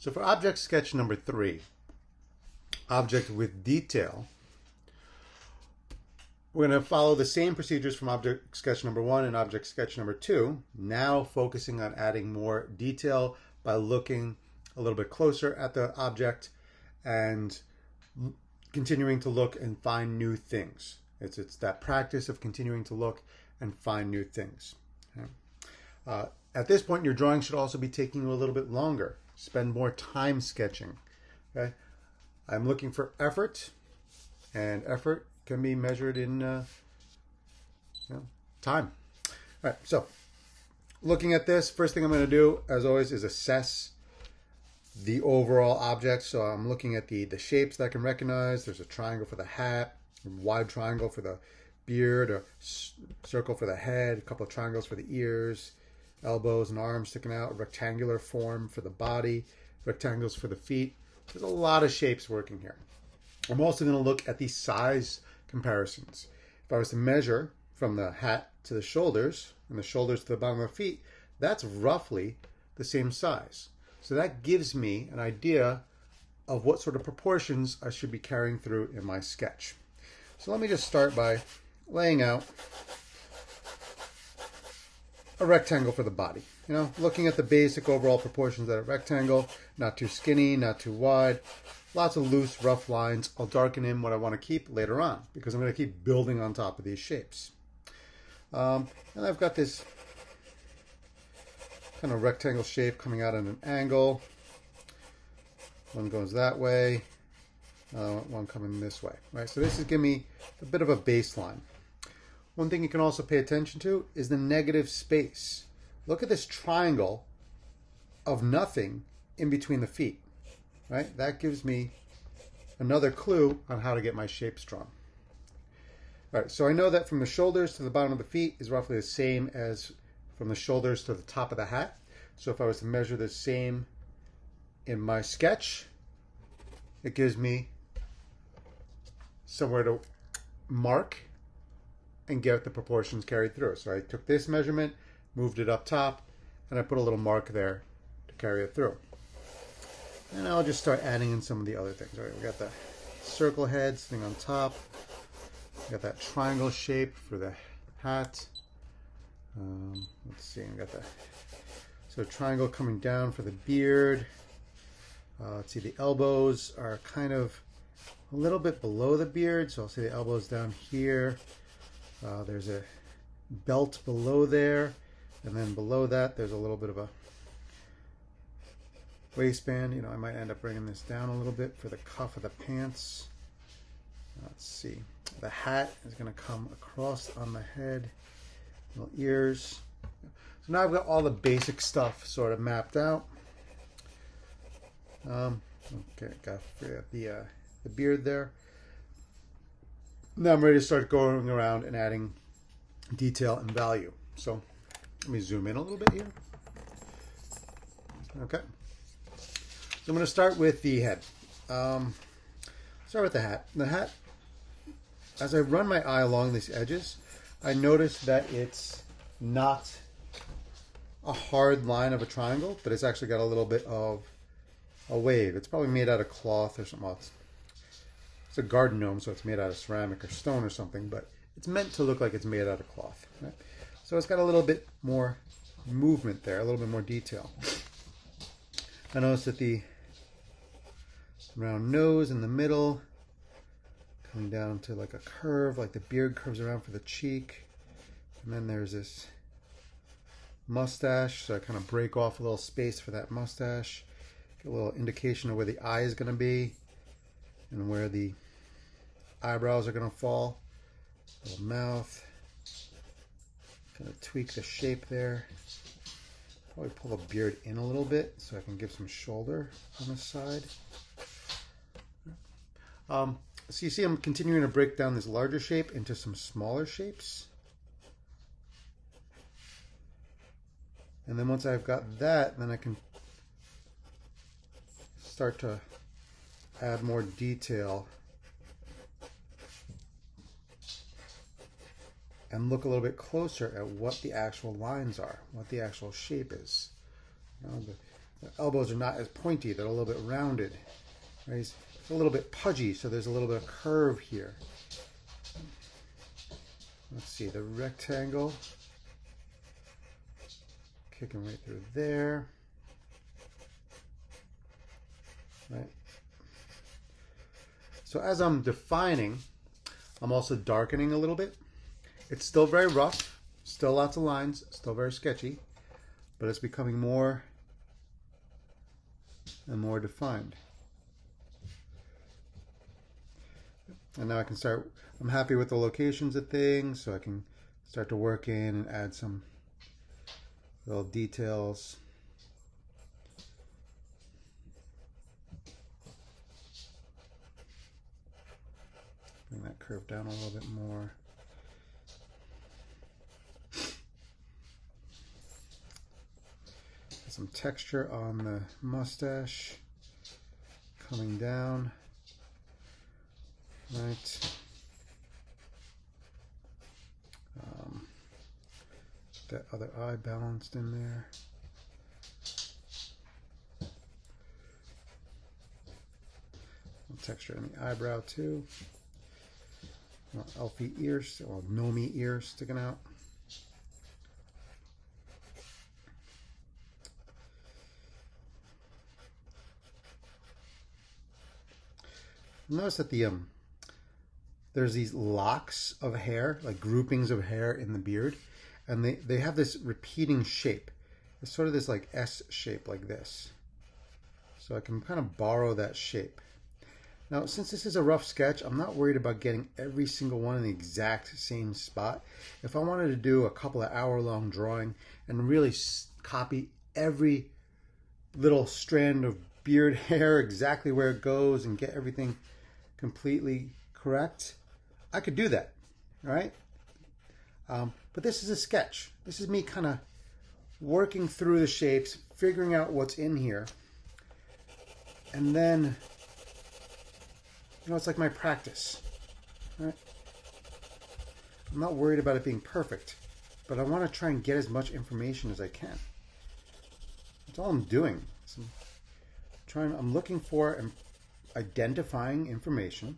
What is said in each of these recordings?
So for object sketch number 3, object with detail, we're going to follow the same procedures from object sketch number 1 and object sketch number 2, now focusing on adding more detail by looking a little bit closer at the object and continuing to look and find new things. It's that practice of continuing to look and find new things. Okay. At this point, your drawing should also be taking you a little bit longer. Spend more time sketching. Okay, I'm looking for effort, and effort can be measured in time. All right, so looking at this, first thing I'm going to do, as always, is assess the overall object. So I'm looking at the shapes that I can recognize. There's a triangle for the hat, a wide triangle for the beard, a circle for the head, a couple of triangles for the ears, elbows and arms sticking out, a rectangular form for the body, rectangles for the feet. There's a lot of shapes working here. I'm also going to look at the size comparisons. If I was to measure from the hat to the shoulders and the shoulders to the bottom of the feet, that's roughly the same size. So that gives me an idea of what sort of proportions I should be carrying through in my sketch. So let me just start by laying out a rectangle for the body. You know, looking at the basic overall proportions of a rectangle, not too skinny, not too wide, lots of loose, rough lines. I'll darken in what I want to keep later on because I'm going to keep building on top of these shapes. And I've got this kind of rectangle shape coming out at an angle. One goes that way, one coming this way, right? So this is giving me a bit of a baseline. One thing you can also pay attention to is the negative space. Look at this triangle of nothing in between the feet, right? That gives me another clue on how to get my shapes drawn. All right, so I know that from the shoulders to the bottom of the feet is roughly the same as from the shoulders to the top of the hat. So if I was to measure the same in my sketch, it gives me somewhere to mark and get the proportions carried through. So I took this measurement, moved it up top, and I put a little mark there to carry it through. And I'll just start adding in some of the other things. All right, we got the circle head sitting on top. We got that triangle shape for the hat. Let's see, we got the triangle coming down for the beard. Let's see, the elbows are kind of a little bit below the beard, so I'll see the elbows down here. There's a belt below there, and then below that there's a little bit of a waistband. You know, I might end up bringing this down a little bit for the cuff of the pants. Let's see, the hat is going to come across on the head, little ears. So now I've got all the basic stuff sort of mapped out. Okay, got the beard there. Now I'm ready to start going around and adding detail and value. So let me zoom in a little bit here. Okay. So I'm going to start with the head. Start with the hat. The hat, as I run my eye along these edges, I notice that it's not a hard line of a triangle, but it's actually got a little bit of a wave. It's probably made out of cloth or something else. It's a garden gnome, so it's made out of ceramic or stone or something, but it's meant to look like it's made out of cloth. Right? So it's got a little bit more movement there, a little bit more detail. I notice that the round nose in the middle, coming down to like a curve, like the beard curves around for the cheek. And then there's this mustache, so I kind of break off a little space for that mustache. Get a little indication of where the eye is going to be and where the eyebrows are going to fall. Little mouth. Kind of tweak the shape there. Probably pull the beard in a little bit so I can give some shoulder on the side. So you see I'm continuing to break down this larger shape into some smaller shapes. And then once I've got that, then I can start to add more detail and look a little bit closer at what the actual lines are, what the actual shape is. You know, The elbows are not as pointy. They're a little bit rounded. Right? It's a little bit pudgy, so there's a little bit of curve here. Let's see, the rectangle. Kicking right through there. Right. So as I'm defining, I'm also darkening a little bit. It's still very rough, still lots of lines, still very sketchy, but it's becoming more and more defined. And now I can start, I'm happy with the locations of things, so I can start to work in and add some little details. Bring that curve down a little bit more. Some texture on the mustache coming down. Right. That other eye balanced in there. Some texture in the eyebrow too. Elfie ears, or Nomi ears sticking out. Notice that there's these locks of hair, like groupings of hair in the beard, and they have this repeating shape. It's sort of this like S shape like this. So I can kind of borrow that shape. Now, since this is a rough sketch, I'm not worried about getting every single one in the exact same spot. If I wanted to do a couple of hour-long drawing and really copy every little strand of beard hair exactly where it goes and get everything completely correct, I could do that, all right? But this is a sketch. This is me kind of working through the shapes, figuring out what's in here, and then, you know, it's like my practice, right? I'm not worried about it being perfect, but I want to try and get as much information as I can. That's all I'm doing. So I'm looking for and identifying information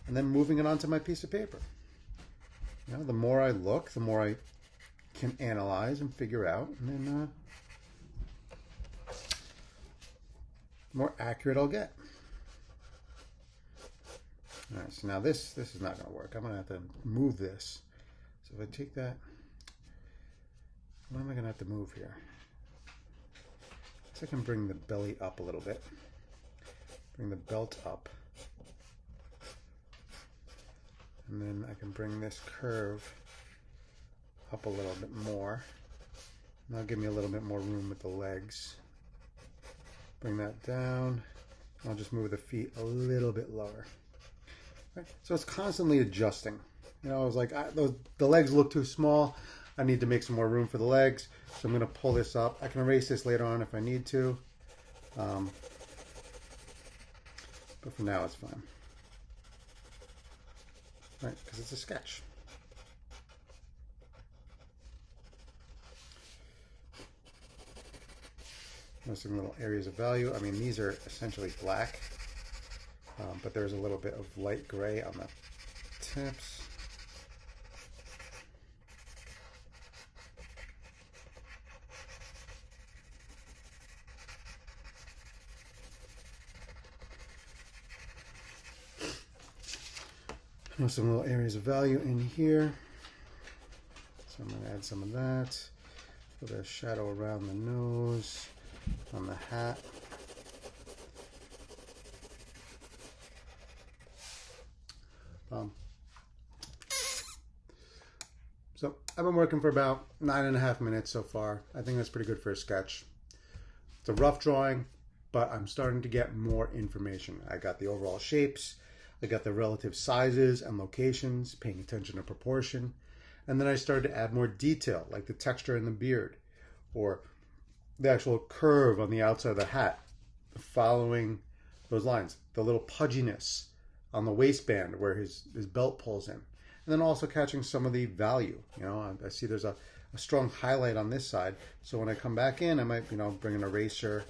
and then moving it onto my piece of paper. You know, the more I look, the more I can analyze and figure out, and then the more accurate I'll get. All right, so now this is not going to work. I'm going to have to move this. So if I take that, what am I going to have to move here? So I can bring the belly up a little bit. Bring the belt up. And then I can bring this curve up a little bit more. And that'll give me a little bit more room with the legs. Bring that down. I'll just move the feet a little bit lower. Right? So it's constantly adjusting. You know, I was like, the legs look too small. I need to make some more room for the legs. So I'm going to pull this up. I can erase this later on if I need to. But for now, it's fine. Right, because it's a sketch. There's some little areas of value. I mean, these are essentially black, but there's a little bit of light gray on the tips. There's some little areas of value in here. So I'm going to add some of that. A little bit of shadow around the nose, on the hat. So I've been working for about 9.5 minutes so far. I think that's pretty good for a sketch. It's a rough drawing, but I'm starting to get more information. I got the overall shapes. I got the relative sizes and locations, paying attention to proportion. And then I started to add more detail, like the texture in the beard, or the actual curve on the outside of the hat, following those lines. The little pudginess on the waistband where his belt pulls in. And then also catching some of the value. You know, I see there's a a strong highlight on this side. So when I come back in, I might, bring an eraser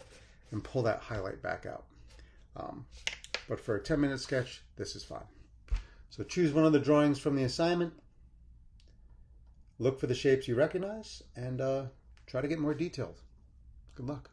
and pull that highlight back out. But for a 10-minute sketch, this is fine. So choose one of the drawings from the assignment, look for the shapes you recognize, and try to get more detailed. Good luck.